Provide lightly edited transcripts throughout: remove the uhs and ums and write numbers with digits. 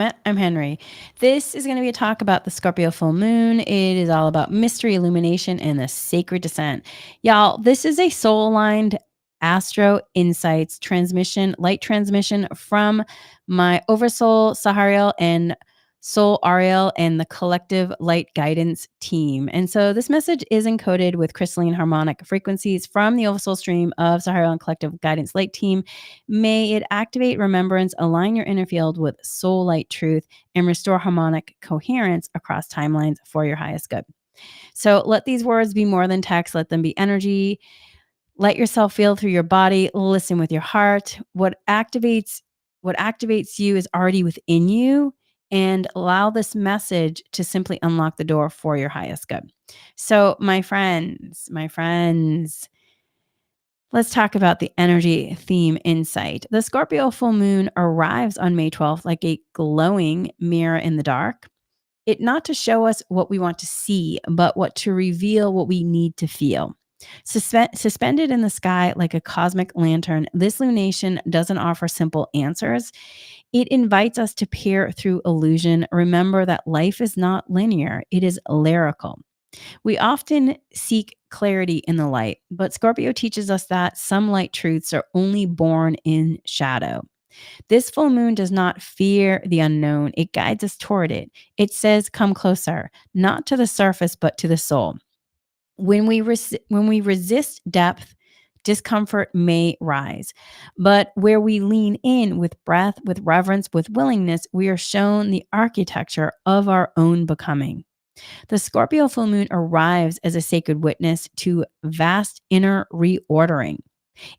I'm Henry. This is going to be a talk about the Scorpio full moon. It is all about mystery, illumination, and the sacred descent. Y'all, this is a soul aligned Astro Insights transmission, light transmission from my Oversoul Sahariel and Soul Ariel and the collective light guidance team. And so this message is encoded with crystalline harmonic frequencies from the Oversoul stream of Sahariel and collective guidance light team. May it activate remembrance, align your inner field with soul light truth, and restore harmonic coherence across timelines for your highest good. So let these words be more than text, let them be energy. Let yourself feel through your body, listen with your heart. What activates you is already within you, and allow this message to simply unlock the door for your highest good. So my friends, let's talk about the energy theme insight. The Scorpio full moon arrives on May 12th like a glowing mirror in the dark. It not to show us what we want to see, but what to reveal what we need to feel. Suspended in the sky like a cosmic lantern, this lunation doesn't offer simple answers. It invites us to peer through illusion. Remember that life is not linear, it is lyrical. We often seek clarity in the light, but Scorpio teaches us that some light truths are only born in shadow. This full moon does not fear the unknown, it guides us toward it. It says, "Come closer," not to the surface, but to the soul. When we resist depth, discomfort may rise. But where we lean in with breath, with reverence, with willingness, we are shown the architecture of our own becoming. The Scorpio full moon arrives as a sacred witness to vast inner reordering.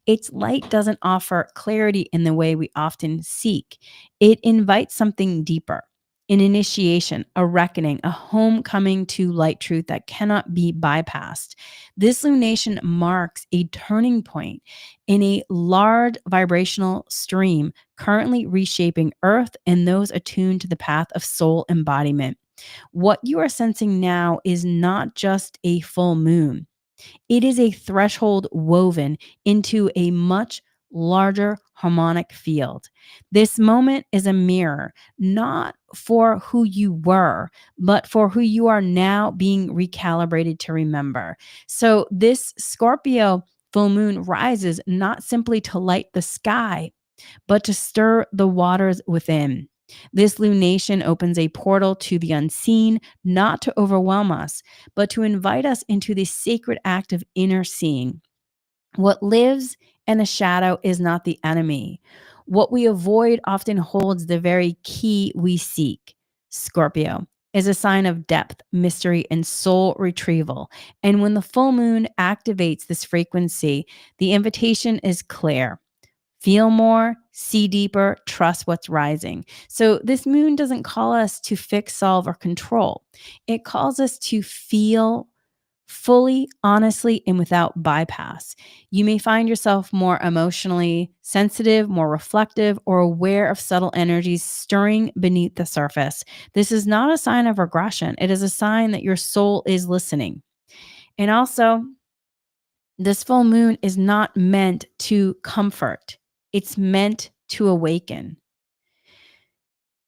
Its light doesn't offer clarity in the way we often seek. It invites something deeper, an initiation, a reckoning, a homecoming to light truth that cannot be bypassed. This lunation marks a turning point in a large vibrational stream currently reshaping Earth and those attuned to the path of soul embodiment. What you are sensing now is not just a full moon. It is a threshold woven into a much larger harmonic field. This moment is a mirror, not for who you were, but for who you are now being recalibrated to remember. So, this Scorpio full moon rises not simply to light the sky, but to stir the waters within. This lunation opens a portal to the unseen, not to overwhelm us, but to invite us into the sacred act of inner seeing. What lives in the shadow is not the enemy. What we avoid often holds the very key we seek. Scorpio is a sign of depth, mystery, and soul retrieval. And when the full moon activates this frequency, the invitation is clear. Feel more, see deeper, trust what's rising. So, this moon doesn't call us to fix, solve, or control. It calls us to feel fully, honestly, and without bypass. You may find yourself more emotionally sensitive, more reflective, or aware of subtle energies stirring beneath the surface. This is not a sign of regression, it is a sign that your soul is listening. And also, this full moon is not meant to comfort, it's meant to awaken.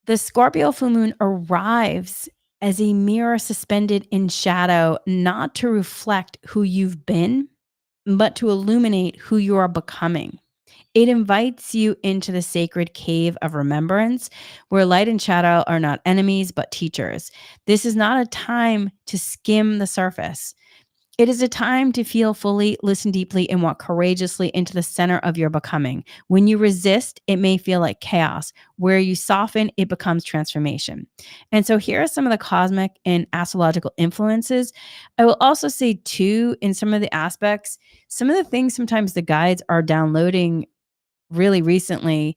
The Scorpio full moon arrives as a mirror suspended in shadow, not to reflect who you've been, but to illuminate who you are becoming. It invites you into the sacred cave of remembrance, where light and shadow are not enemies, but teachers. This is not a time to skim the surface. It is a time to feel fully, listen deeply, and walk courageously into the center of your becoming. When you resist, it may feel like chaos. Where you soften, it becomes transformation. And so here are some of the cosmic and astrological influences. I will also say, too, in some of the aspects, some of the things sometimes the guides are downloading really recently,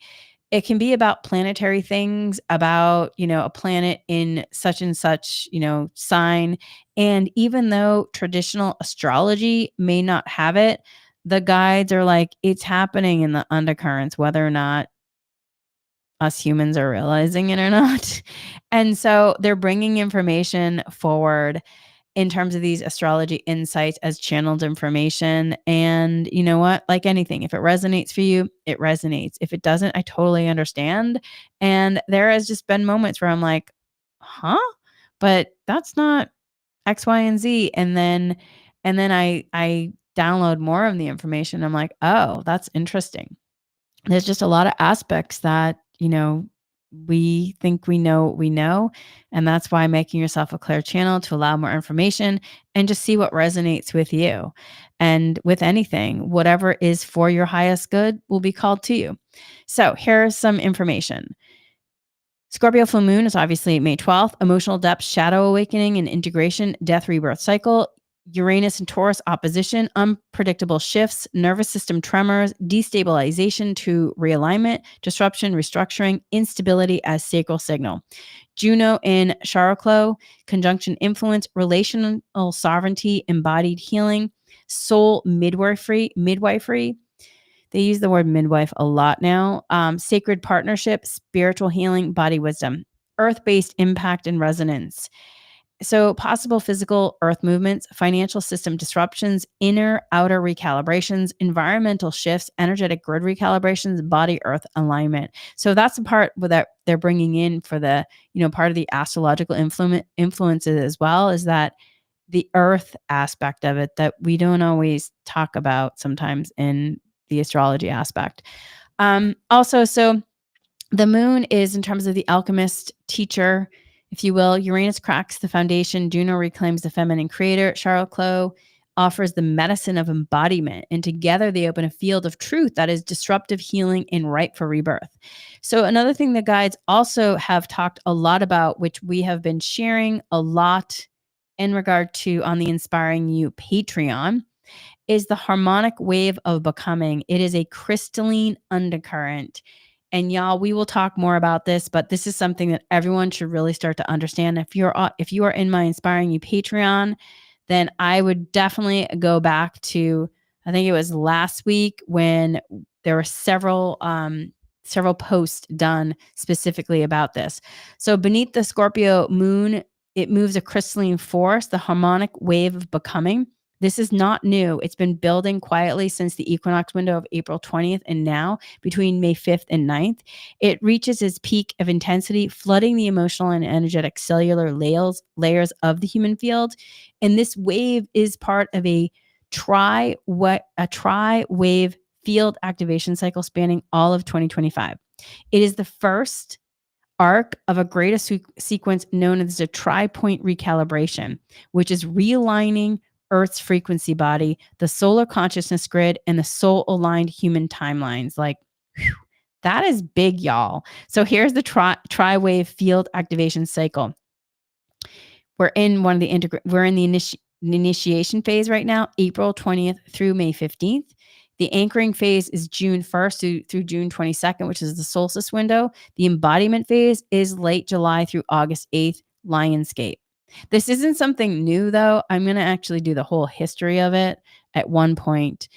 it can be about planetary things, about, a planet in such and such, sign. And even though traditional astrology may not have it, the guides are like, it's happening in the undercurrents, whether or not us humans are realizing it or not. And so they're bringing information forward. in terms of these astrology insights as channeled information. And you know what? Like anything, if it resonates for you, it resonates. If it doesn't, I totally understand. And there has just been moments where I'm like, huh? But that's not X, Y, and Z. And then I download more of the information. I'm like, oh, that's interesting. There's just a lot of aspects that, we think we know what we know. And that's why making yourself a clear channel to allow more information and just see what resonates with you. And with anything, whatever is for your highest good will be called to you. So here's some information. Scorpio full moon is obviously May 12th, emotional depth, shadow awakening and integration, death, rebirth cycle. Uranus and Taurus opposition, unpredictable shifts, nervous system tremors, destabilization to realignment, disruption, restructuring, instability as sacral signal. Juno in Chariklo, conjunction influence, relational sovereignty, embodied healing, soul midwifery. They use the word midwife a lot now. Sacred partnership, spiritual healing, body wisdom, earth-based impact and resonance. So possible physical earth movements, financial system disruptions, inner, outer recalibrations, environmental shifts, energetic grid recalibrations, body earth alignment. So that's the part that they're bringing in for the, part of the astrological influences as well, is that the earth aspect of it that we don't always talk about sometimes in the astrology aspect. Also, so the moon is, in terms of the alchemist teacher, if you will, Uranus cracks the foundation, Juno reclaims the feminine creator, Chariklo offers the medicine of embodiment, and together they open a field of truth that is disruptive, healing, and ripe for rebirth. So another thing the guides also have talked a lot about, which we have been sharing a lot in regard to on the Inspiring You Patreon, is the harmonic wave of becoming. It is a crystalline undercurrent. And y'all, we will talk more about this, but this is something that everyone should really start to understand. If you are in my Inspiring You Patreon, then I would definitely go back to, I think it was last week, when there were several posts done specifically about this. So beneath the Scorpio moon, it moves a crystalline force, the harmonic wave of becoming. This is not new. It's been building quietly since the equinox window of April 20th and now between May 5th and 9th. It reaches its peak of intensity, flooding the emotional and energetic cellular layers of the human field. And this wave is part of a tri-wave field activation cycle spanning all of 2025. It is the first arc of a greater sequence known as the tri-point recalibration, which is realigning Earth's frequency body, the solar consciousness grid, and the soul-aligned human timelines. Like, whew, that is big, y'all. So here's the tri-wave field activation cycle. We're in the initiation phase right now, April 20th through May 15th. The anchoring phase is June 1st through June 22nd, which is the solstice window. The embodiment phase is late July through August 8th, Lionsgate. This isn't something new, though. I'm going to actually do the whole history of it at one point.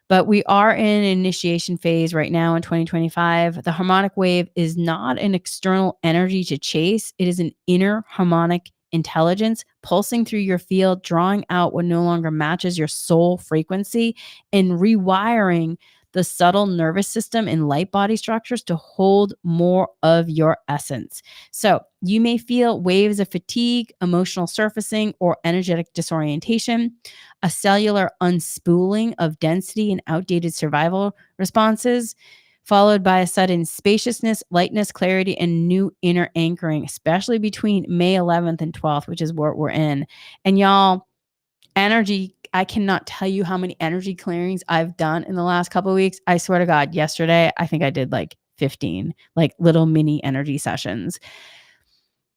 But we are in an initiation phase right now in 2025. The harmonic wave is not an external energy to chase. It is an inner harmonic intelligence pulsing through your field, drawing out what no longer matches your soul frequency and rewiring the subtle nervous system and light body structures to hold more of your essence. So you may feel waves of fatigue, emotional surfacing, or energetic disorientation, a cellular unspooling of density and outdated survival responses, followed by a sudden spaciousness, lightness, clarity, and new inner anchoring, especially between May 11th and 12th, which is what we're in. And y'all, energy, I cannot tell you how many energy clearings I've done in the last couple of weeks. I swear to God, yesterday, I think I did like 15, like little mini energy sessions,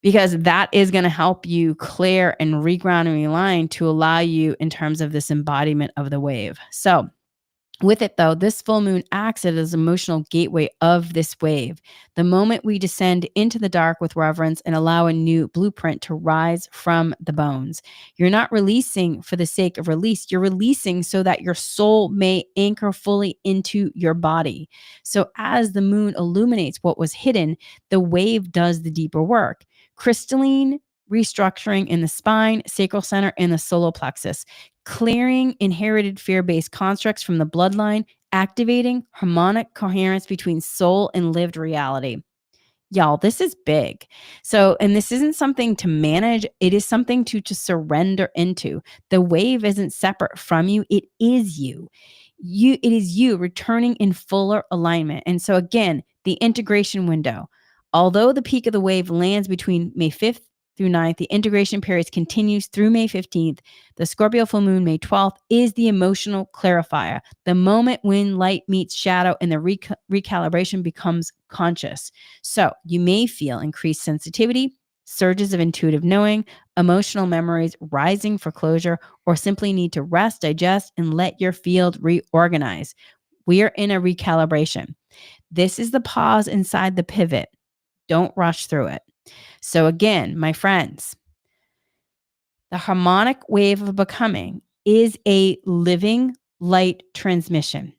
because that is going to help you clear and reground and realign to allow you in terms of this embodiment of the wave. So with it, though, this full moon acts as an emotional gateway of this wave. The moment we descend into the dark with reverence and allow a new blueprint to rise from the bones. You're not releasing for the sake of release. You're releasing so that your soul may anchor fully into your body. So as the moon illuminates what was hidden, the wave does the deeper work. Crystalline restructuring in the spine, sacral center, and the solar plexus, clearing inherited fear-based constructs from the bloodline, activating harmonic coherence between soul and lived reality. Y'all, this is big. So, and this isn't something to manage, it is something to surrender into. The wave isn't separate from you, it is you. It is you returning in fuller alignment. And so again, the integration window. Although the peak of the wave lands between May 5th through 9th, the integration period continues through May 15th. The Scorpio full moon, May 12th, is the emotional clarifier, the moment when light meets shadow and the recalibration becomes conscious. So you may feel increased sensitivity, surges of intuitive knowing, emotional memories rising for closure, or simply need to rest, digest, and let your field reorganize. We are in a recalibration. This is the pause inside the pivot. Don't rush through it. So again, my friends, the harmonic wave of becoming is a living light transmission.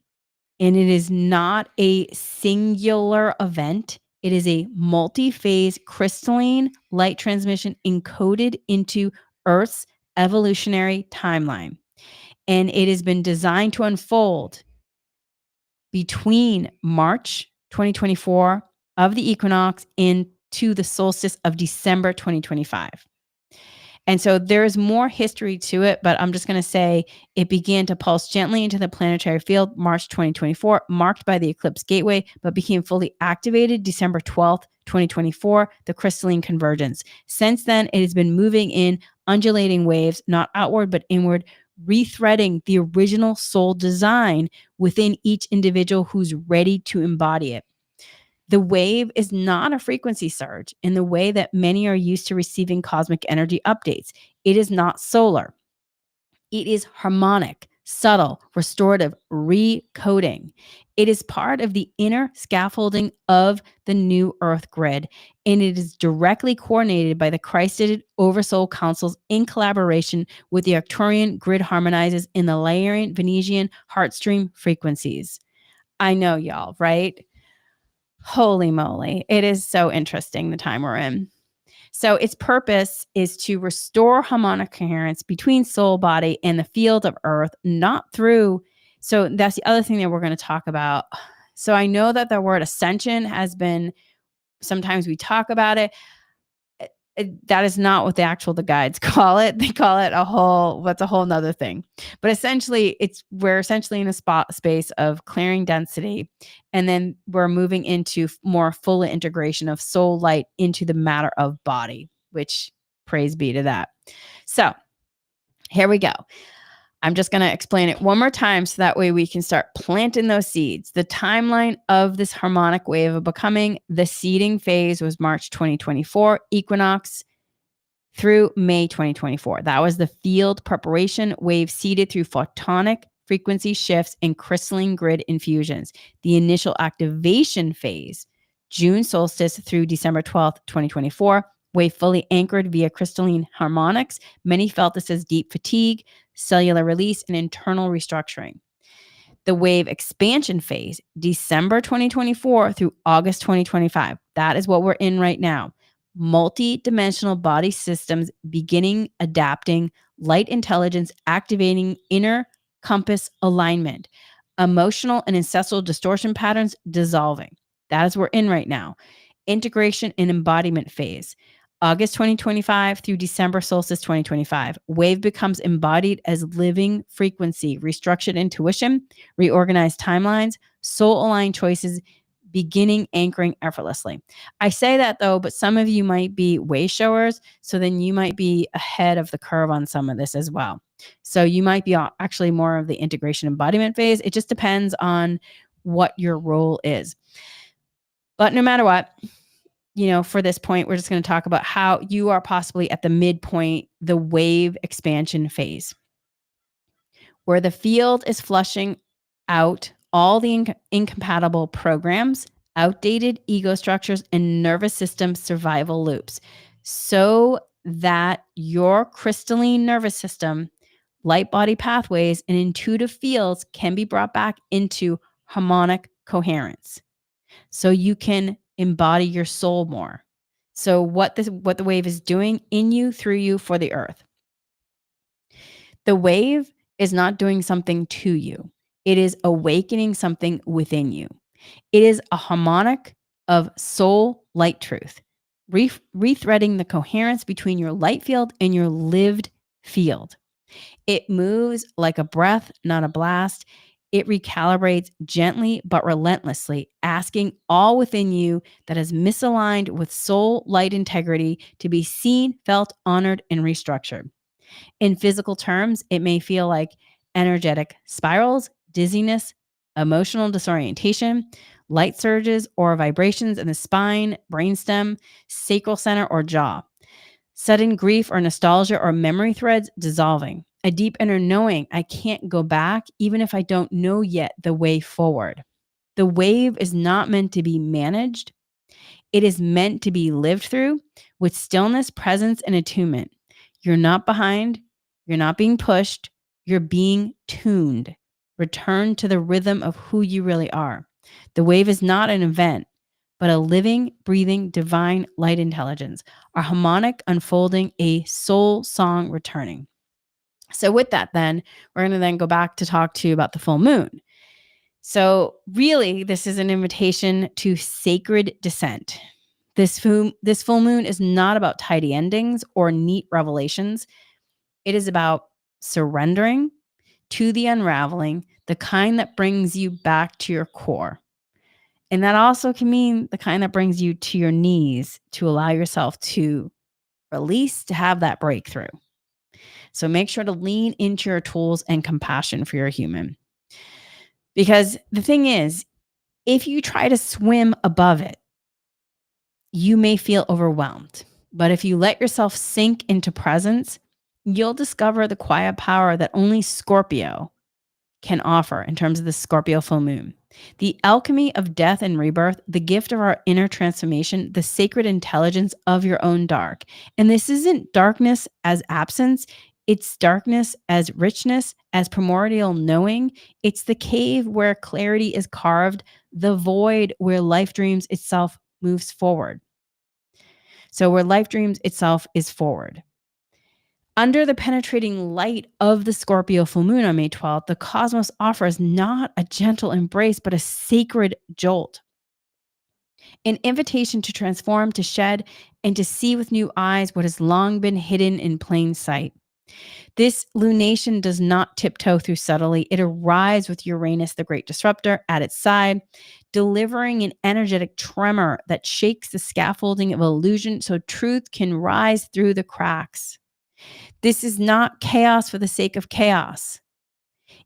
And it is not a singular event. It is a multi-phase crystalline light transmission encoded into Earth's evolutionary timeline. And it has been designed to unfold between March 2024 of the equinox into the solstice of December 2025. And so there's more history to it, but I'm just going to say it began to pulse gently into the planetary field March 2024, marked by the eclipse gateway, but became fully activated December 12th, 2024, the crystalline convergence. Since then, it has been moving in undulating waves, not outward, but inward, rethreading the original soul design within each individual who's ready to embody it. The wave is not a frequency surge in the way that many are used to receiving cosmic energy updates. It is not solar. It is harmonic, subtle, restorative, recoding. It is part of the inner scaffolding of the new Earth grid, and it is directly coordinated by the Christed Oversoul Councils in collaboration with the Arcturian grid harmonizers in the Lyrian Venusian heartstream frequencies. I know y'all, right? Holy moly. It is so interesting the time we're in. So its purpose is to restore harmonic coherence between soul, body, and the field of Earth, not through. So that's the other thing that we're going to talk about. So I know that the word ascension has been, sometimes we talk about it. That is not what the guides call it. They call it what's a whole nother thing. But essentially, we're essentially in a space of clearing density. And then we're moving into more full integration of soul light into the matter of body, which praise be to that. So here we go. I'm just going to explain it one more time so that way we can start planting those seeds. The timeline of this harmonic wave of becoming, the seeding phase was March 2024, equinox through May 2024. That was the field preparation wave seeded through photonic frequency shifts and crystalline grid infusions. The initial activation phase, June solstice through December 12th, 2024, wave fully anchored via crystalline harmonics. Many felt this as deep fatigue, cellular release, and internal restructuring. The wave expansion phase, December 2024 through August 2025. That is what we're in right now. Multi-dimensional body systems beginning adapting, light intelligence activating inner compass alignment, emotional and ancestral distortion patterns dissolving. That is what we're in right now. Integration and embodiment phase. August 2025 through December solstice 2025. Wave becomes embodied as living frequency, restructured intuition, reorganized timelines, soul-aligned choices, beginning anchoring effortlessly. I say that though, but some of you might be way showers, so then you might be ahead of the curve on some of this as well. So you might be actually more of the integration embodiment phase. It just depends on what your role is. But no matter what, for this point, we're just going to talk about how you are possibly at the midpoint, the wave expansion phase, where the field is flushing out all the incompatible programs, outdated ego structures, and nervous system survival loops, so that your crystalline nervous system, light body pathways, and intuitive fields can be brought back into harmonic coherence. So you can embody your soul more. So what the wave is doing in you, through you, for the earth. The wave is not doing something to you. It is awakening something within you. It is a harmonic of soul light truth, rethreading the coherence between your light field and your lived field. It moves like a breath, not a blast. It recalibrates gently but relentlessly, asking all within you that is misaligned with soul light integrity to be seen, felt, honored, and restructured. In physical terms, it may feel like energetic spirals, dizziness, emotional disorientation, light surges or vibrations in the spine, brainstem, sacral center, or jaw. Sudden grief or nostalgia or memory threads dissolving. A deep inner knowing I can't go back, even if I don't know yet the way forward. The wave is not meant to be managed. It is meant to be lived through with stillness, presence, and attunement. You're not behind. You're not being pushed. You're being tuned. Return to the rhythm of who you really are. The wave is not an event, but a living, breathing, divine light intelligence, a harmonic unfolding, a soul song returning. So with that, then, we're going to then go back to talk to you about the full moon. So really, this is an invitation to sacred descent. This full moon is not about tidy endings or neat revelations. It is about surrendering to the unraveling, the kind that brings you back to your core. And that also can mean the kind that brings you to your knees to allow yourself to release, to have that breakthrough. So make sure to lean into your tools and compassion for your human. Because the thing is, if you try to swim above it, you may feel overwhelmed. But if you let yourself sink into presence, you'll discover the quiet power that only Scorpio can offer in terms of the Scorpio full moon. The alchemy of death and rebirth, the gift of our inner transformation, the sacred intelligence of your own dark. And this isn't darkness as absence, it's darkness as richness, as primordial knowing. It's the cave where clarity is carved, the void where life dreams itself moves forward. So, where life dreams itself is forward. Under the penetrating light of the Scorpio full moon on May 12th, the cosmos offers not a gentle embrace, but a sacred jolt. An invitation to transform, to shed, and to see with new eyes what has long been hidden in plain sight. This lunation does not tiptoe through subtly. It arrives with Uranus, the great disruptor, at its side, delivering an energetic tremor that shakes the scaffolding of illusion so truth can rise through the cracks. This is not chaos for the sake of chaos.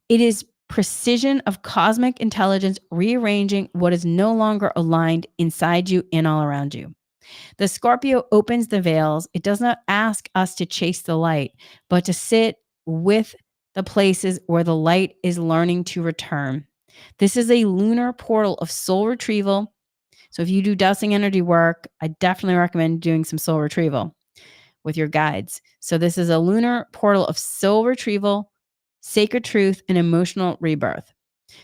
It is precision of cosmic intelligence rearranging what is no longer aligned inside you and all around you. The Scorpio opens the veils. It does not ask us to chase the light, but to sit with the places where the light is learning to return. This is a lunar portal of soul retrieval. So if you do dowsing energy work, I definitely recommend doing some soul retrieval with your guides. So this is a lunar portal of soul retrieval, sacred truth, and emotional rebirth.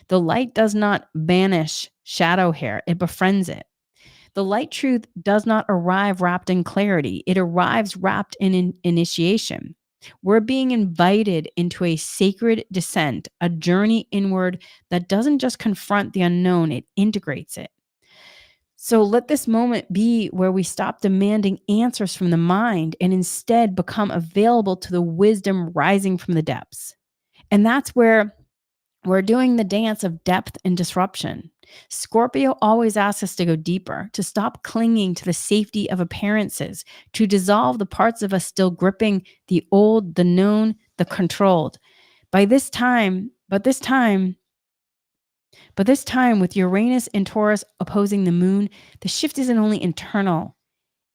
The light does not banish shadow hair, it befriends it. The light truth does not arrive wrapped in clarity. It arrives wrapped in initiation. We're being invited into a sacred descent, a journey inward that doesn't just confront the unknown, it integrates it. So let this moment be where we stop demanding answers from the mind and instead become available to the wisdom rising from the depths. And that's where we're doing the dance of depth and disruption. Scorpio always asks us to go deeper, to stop clinging to the safety of appearances, to dissolve the parts of us still gripping the old, the known, the controlled. This time with Uranus and Taurus opposing the moon, the shift isn't only internal.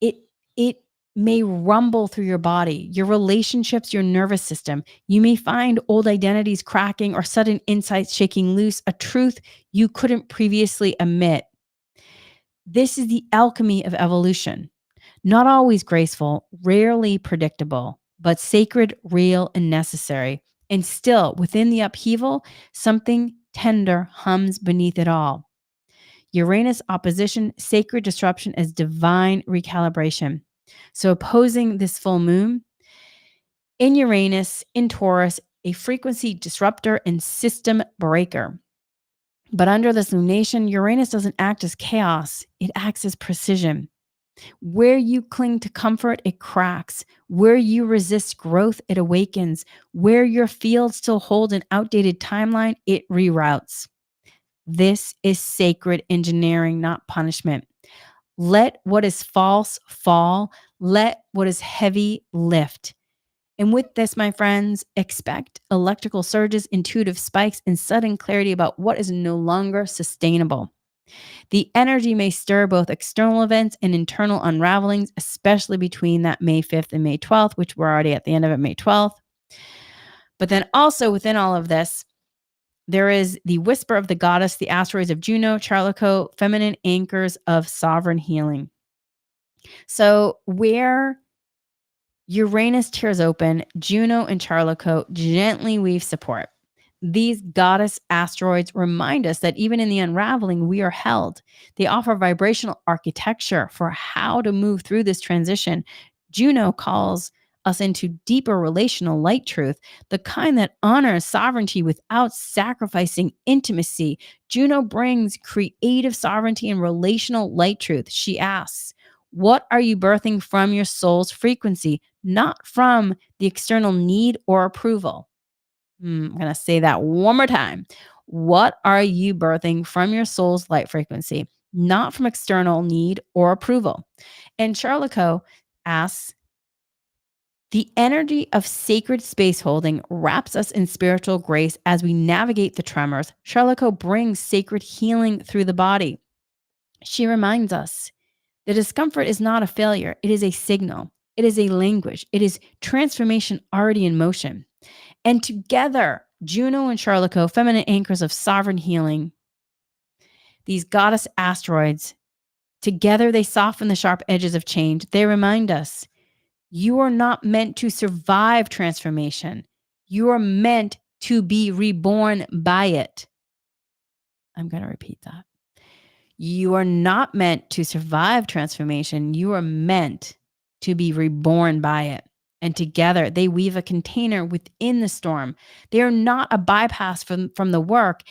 It may rumble through your body, your relationships, your nervous system. You may find old identities cracking or sudden insights shaking loose, a truth you couldn't previously admit. This is the alchemy of evolution. Not always graceful, rarely predictable, but sacred, real, and necessary. And still, within the upheaval, something tender hums beneath it all. Uranus opposition, sacred disruption as divine recalibration. So opposing this full moon in Uranus, in Taurus, a frequency disruptor and system breaker. But under this lunation, Uranus doesn't act as chaos, it acts as precision. Where you cling to comfort, it cracks. Where you resist growth, it awakens. Where your fields still hold an outdated timeline, it reroutes. This is sacred engineering, not punishment. Let what is false fall. Let what is heavy lift. And with this, my friends, expect electrical surges, intuitive spikes, and sudden clarity about what is no longer sustainable. The energy may stir both external events and internal unravelings, especially between that May 5th and May 12th, which we're already at the end of it, May 12th. But then also within all of this, there is the whisper of the goddess, the asteroids of Juno, Chariklo, feminine anchors of sovereign healing. So where Uranus tears open, Juno and Chariklo gently weave support. These goddess asteroids remind us that even in the unraveling, we are held. They offer vibrational architecture for how to move through this transition. Juno calls us into deeper relational light truth, the kind that honors sovereignty without sacrificing intimacy. Juno brings creative sovereignty and relational light truth. She asks, what are you birthing from your soul's frequency, not from the external need or approval? I'm going to say that one more time. What are you birthing from your soul's light frequency, not from external need or approval? And Chariklo asks, the energy of sacred space holding wraps us in spiritual grace as we navigate the tremors. Chariklo brings sacred healing through the body. She reminds us the discomfort is not a failure. It is a signal. It is a language. It is transformation already in motion. And together, Juno and Chariklo, feminine anchors of sovereign healing, these goddess asteroids, together they soften the sharp edges of change. They remind us, you are not meant to survive transformation. You are meant to be reborn by it. I'm going to repeat that. You are not meant to survive transformation. You are meant to be reborn by it. And together they weave a container within the storm. They are not a bypass from the work.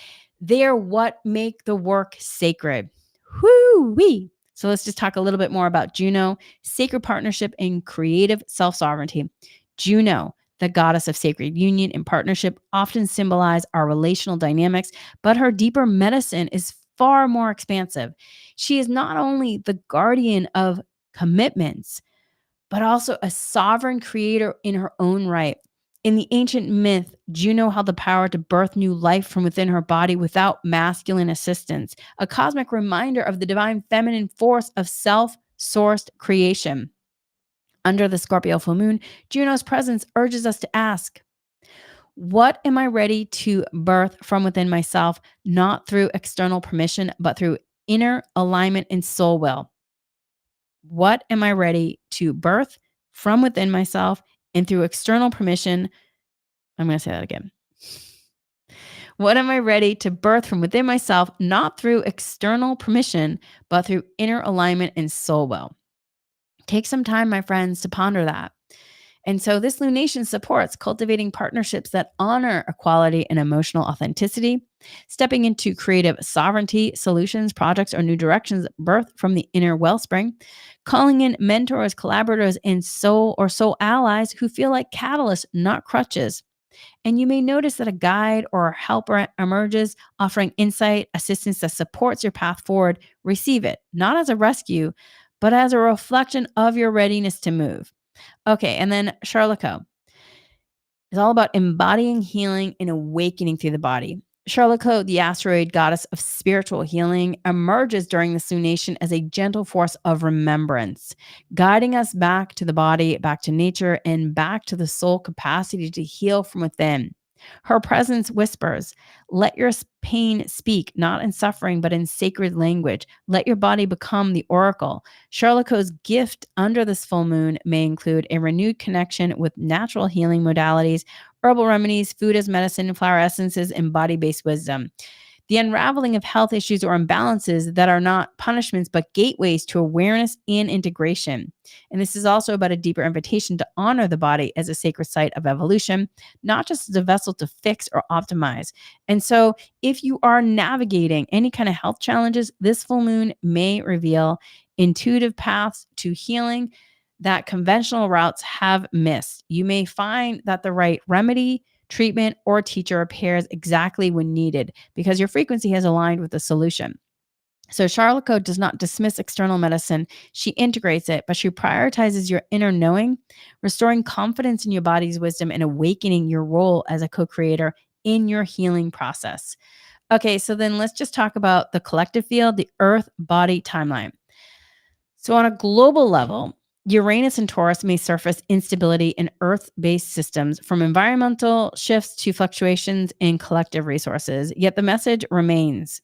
They are what make the work sacred. Whoo-wee. So let's just talk a little bit more about Juno, sacred partnership and creative self-sovereignty. Juno, the goddess of sacred union and partnership, often symbolize our relational dynamics, but her deeper medicine is far more expansive. She is not only the guardian of commitments, but also a sovereign creator in her own right. In the ancient myth, Juno held the power to birth new life from within her body without masculine assistance, a cosmic reminder of the divine feminine force of self-sourced creation. Under the Scorpio full moon, Juno's presence urges us to ask, what am I ready to birth from within myself, not through external permission, but through inner alignment and soul will? What am I ready to birth from within myself and through external permission? I'm going to say that again. What am I ready to birth from within myself, not through external permission, but through inner alignment and soul will? Take some time, my friends, to ponder that. And so this lunation supports cultivating partnerships that honor equality and emotional authenticity, stepping into creative sovereignty, solutions, projects, or new directions birthed from the inner wellspring, calling in mentors, collaborators, and soul allies who feel like catalysts, not crutches. And you may notice that a guide or a helper emerges, offering insight, assistance that supports your path forward. Receive it, not as a rescue, but as a reflection of your readiness to move. Okay, and then Chariklo is all about embodying healing and awakening through the body. Chariklo, the asteroid goddess of spiritual healing, emerges during this lunation as a gentle force of remembrance, guiding us back to the body, back to nature, and back to the soul capacity to heal from within. Her presence whispers, let your pain speak, not in suffering, but in sacred language. Let your body become the oracle. Chariklo's gift under this full moon may include a renewed connection with natural healing modalities, herbal remedies, food as medicine, flower essences, and body-based wisdom. the unraveling of health issues or imbalances that are not punishments, but gateways to awareness and integration. And this is also about a deeper invitation to honor the body as a sacred site of evolution, not just as a vessel to fix or optimize. And so, if you are navigating any kind of health challenges, this full moon may reveal intuitive paths to healing that conventional routes have missed. You may find that the right remedy, treatment, or teacher appears exactly when needed because your frequency has aligned with the solution. So Chariklo does not dismiss external medicine. She integrates it, but she prioritizes your inner knowing, restoring confidence in your body's wisdom and awakening your role as a co-creator in your healing process. Okay, so then let's just talk about the collective field, the Earth body timeline. So, on a global level, Uranus and Taurus may surface instability in Earth based systems from environmental shifts to fluctuations in collective resources. Yet the message remains: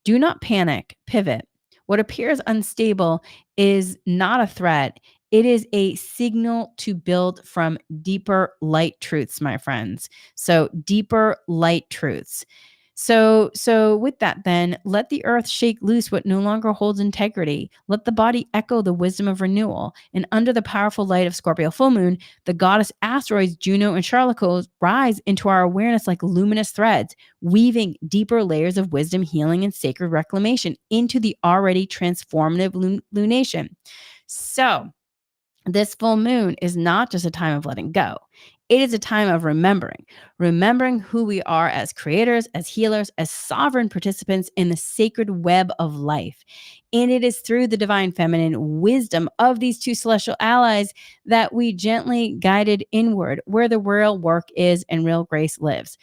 do not panic, pivot. What appears unstable is not a threat. It is a signal to build from deeper light truths, my friends. So, deeper light truths. So with that, then let the earth shake loose what no longer holds integrity. Let the body echo the wisdom of renewal. And under the powerful light of Scorpio full moon, the goddess asteroids Juno and Chariklo rise into our awareness like luminous threads, weaving deeper layers of wisdom, healing, and sacred reclamation into the already transformative lunation. So this full moon is not just a time of letting go. It is a time of remembering who we are as creators, as healers, as sovereign participants in the sacred web of life. And it is through the divine feminine wisdom of these two celestial allies that we gently guided inward where the real work is and real grace lives.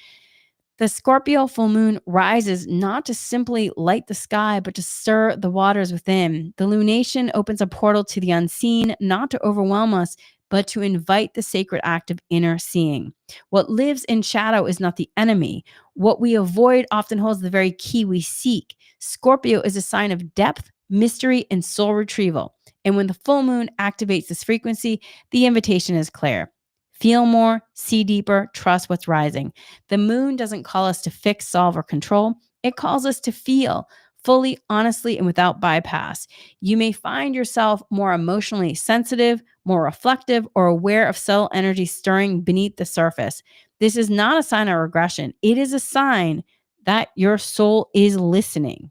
The Scorpio full moon rises not to simply light the sky, but to stir the waters within. The lunation opens a portal to the unseen, not to overwhelm us, but to invite the sacred act of inner seeing. What lives in shadow is not the enemy. What we avoid often holds the very key we seek. Scorpio is a sign of depth, mystery, and soul retrieval. And when the full moon activates this frequency, the invitation is clear. Feel more, see deeper, trust what's rising. The moon doesn't call us to fix, solve, or control. It calls us to feel fully, honestly, and without bypass. You may find yourself more emotionally sensitive, more reflective, or aware of subtle energy stirring beneath the surface. This is not a sign of regression. It is a sign that your soul is listening.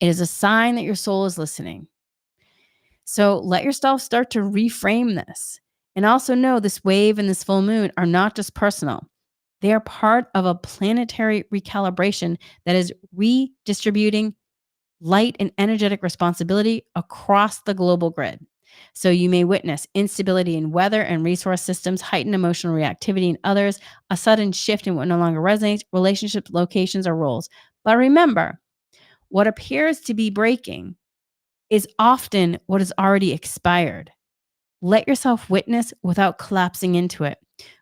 It is a sign that your soul is listening. So let yourself start to reframe this. And also know this wave and this full moon are not just personal. They are part of a planetary recalibration that is redistributing light and energetic responsibility across the global grid. So you may witness instability in weather and resource systems, heightened emotional reactivity in others, a sudden shift in what no longer resonates, relationships, locations, or roles. But remember, what appears to be breaking is often what is already expired. Let yourself witness without collapsing into it.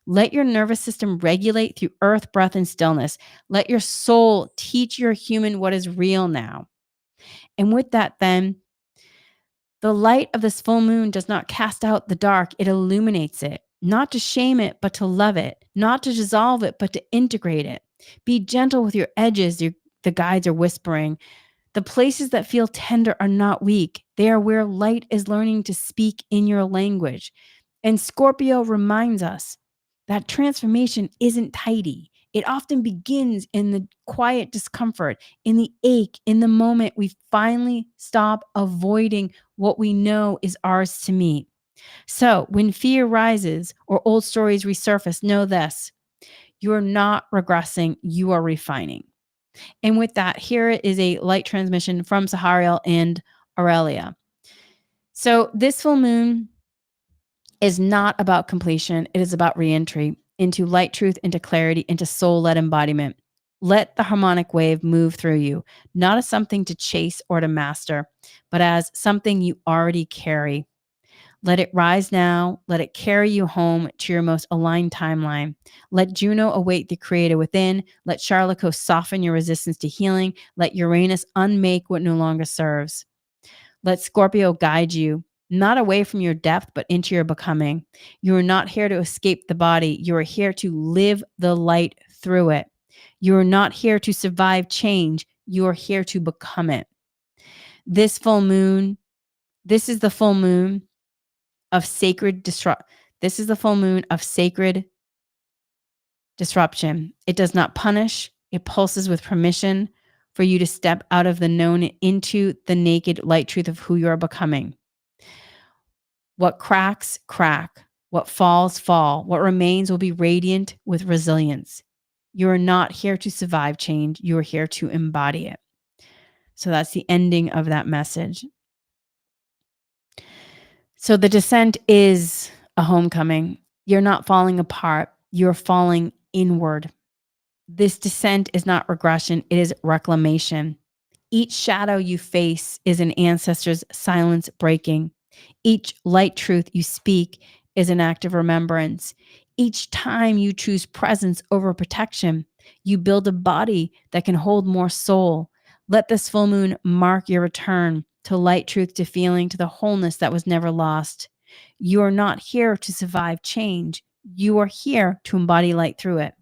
Let your nervous system regulate through earth, breath, and stillness. Let your soul teach your human what is real now. And with that, then, the light of this full moon does not cast out the dark, it illuminates it. Not to shame it, but to love it. Not to dissolve it, but to integrate it. Be gentle with your edges, the guides are whispering. The places that feel tender are not weak. They are where light is learning to speak in your language. And Scorpio reminds us that transformation isn't tidy. It often begins in the quiet discomfort, in the ache, in the moment we finally stop avoiding what we know is ours to meet. So when fear rises or old stories resurface, know this: you are not regressing, you are refining. And with that, here is a light transmission from Sahariel and Aureliá. So this full moon is not about completion. It is about reentry into light truth, into clarity, into soul-led embodiment. Let the harmonic wave move through you, not as something to chase or to master, but as something you already carry. Let it rise now. Let it carry you home to your most aligned timeline. Let Juno await the creator within. Let Chariklo soften your resistance to healing. Let Uranus unmake what no longer serves. Let Scorpio guide you, not away from your depth, but into your becoming. You are not here to escape the body. You are here to live the light through it. You're not here to survive change. You're here to become it. This full moon, this is the full moon of sacred This is the full moon of sacred disruption. It does not punish. It pulses with permission for you to step out of the known into the naked light truth of who you are becoming. What cracks, crack. What falls, fall. What remains will be radiant with resilience. You are not here to survive change. You are here to embody it. So that's the ending of that message. So the descent is a homecoming. You're not falling apart. You're falling inward. This descent is not regression. It is reclamation. Each shadow you face is an ancestor's silence breaking. Each light truth you speak is an act of remembrance. Each time you choose presence over protection, you build a body that can hold more soul. Let this full moon mark your return to light truth, to feeling, to the wholeness that was never lost. You are not here to survive change. You are here to embody light through it.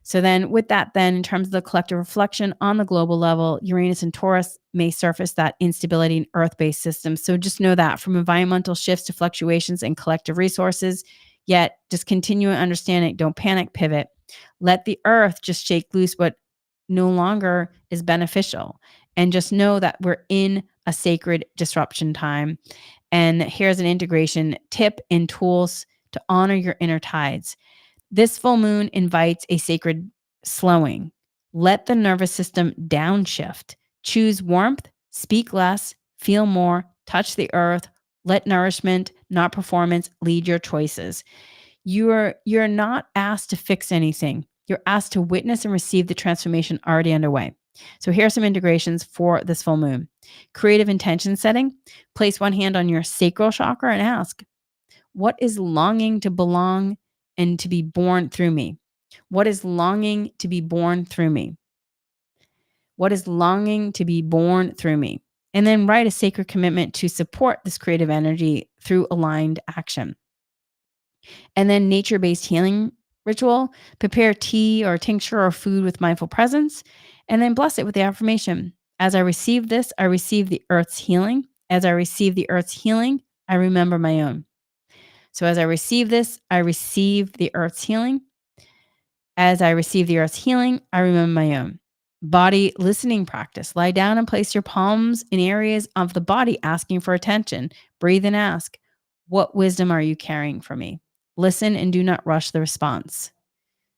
So then with that, then in terms of the collective reflection on the global level, Uranus and Taurus may surface that instability in earth-based systems. So just know that from environmental shifts to fluctuations in collective resources, yet just continue and understand it. Don't panic, pivot. Let the earth just shake loose what no longer is beneficial. And just know that we're in a sacred disruption time. And here's an integration tip and tools to honor your inner tides. This full moon invites a sacred slowing. Let the nervous system downshift. Choose warmth, speak less, feel more, touch the earth. Let nourishment, not performance, lead your choices. You're not asked to fix anything. You're asked to witness and receive the transformation already underway. So here are some integrations for this full moon. Creative intention setting. Place one hand on your sacral chakra and ask, what is longing to belong and to be born through me? What is longing to be born through me? What is longing to be born through me? And then write a sacred commitment to support this creative energy through aligned action. And then nature-based healing ritual. Prepare tea or tincture or food with mindful presence, and then bless it with the affirmation. As I receive this, I receive the earth's healing. As I receive the earth's healing, I remember my own. So as I receive this, I receive the earth's healing. As I receive the earth's healing, I remember my own. Body listening practice. Lie down and place your palms in areas of the body asking for attention. Breathe and ask, what wisdom are you carrying for me? Listen and do not rush the response.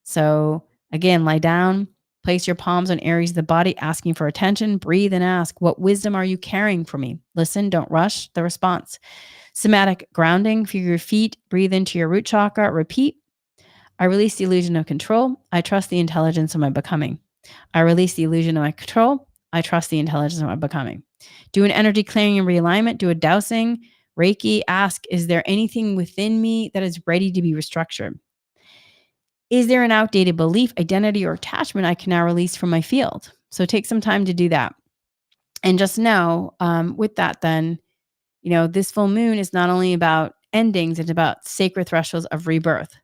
So again, lie down, place your palms on areas of the body asking for attention. Breathe and ask, what wisdom are you carrying for me? Listen, don't rush the response. Somatic grounding for your feet. Breathe into your root chakra. Repeat. I release the illusion of control. I trust the intelligence of my becoming. I release the illusion of my control. I trust the intelligence of my becoming. Do an energy clearing and realignment. Do a dowsing. Reiki. Ask, is there anything within me that is ready to be restructured? Is there an outdated belief, identity, or attachment I can now release from my field? So take some time to do that. And just know with that then, this full moon is not only about endings, it's about sacred thresholds of rebirth.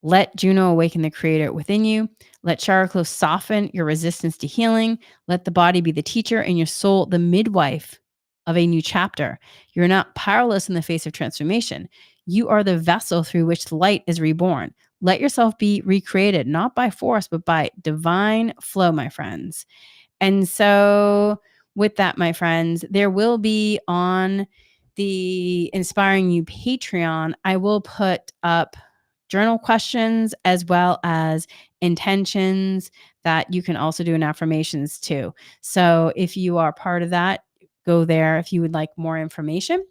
Let Juno awaken the creator within you. Let Chariklo soften your resistance to healing. Let the body be the teacher and your soul the midwife of a new chapter. You're not powerless in the face of transformation. You are the vessel through which light is reborn. Let yourself be recreated, not by force, but by divine flow, my friends. And so with that, my friends, there will be on the Inspiring You Patreon, I will put up journal questions as well as intentions that you can also do in affirmations too. So if you are part of that, go there if you would like more information.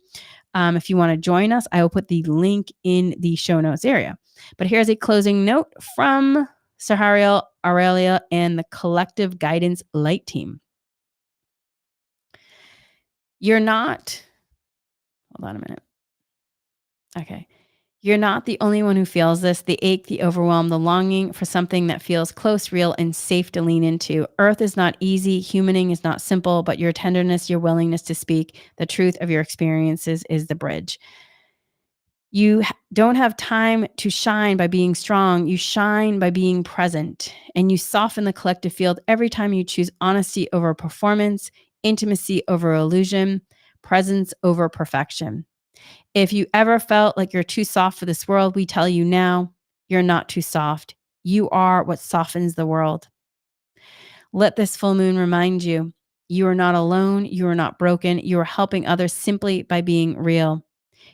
If you want to join us, I will put the link in the show notes area. But here's a closing note from Sahariel, Aureliá, and the Collective Guidance Light Team. You're not, hold on a minute. Okay. You're not the only one who feels this, the ache, the overwhelm, the longing for something that feels close, real, and safe to lean into. Earth is not easy. Humaning is not simple, but your tenderness, your willingness to speak the truth of your experiences is the bridge. Don't have time to shine by being strong. You shine by being present. And you soften the collective field every time you choose honesty over performance, intimacy over illusion, presence over perfection. If you ever felt like you're too soft for this world, we tell you now, you're not too soft. You are what softens the world. Let this full moon remind you, you are not alone. You are not broken. You are helping others simply by being real.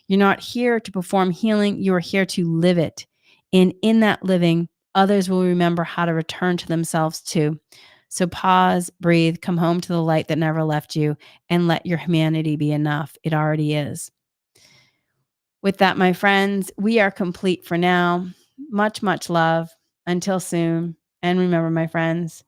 You're not here to perform healing. You are here to live it. And in that living, others will remember how to return to themselves too. So pause, breathe, come home to the light that never left you, and let your humanity be enough. It already is. With that, my friends, we are complete for now. Much, much love. Until soon. And remember, my friends,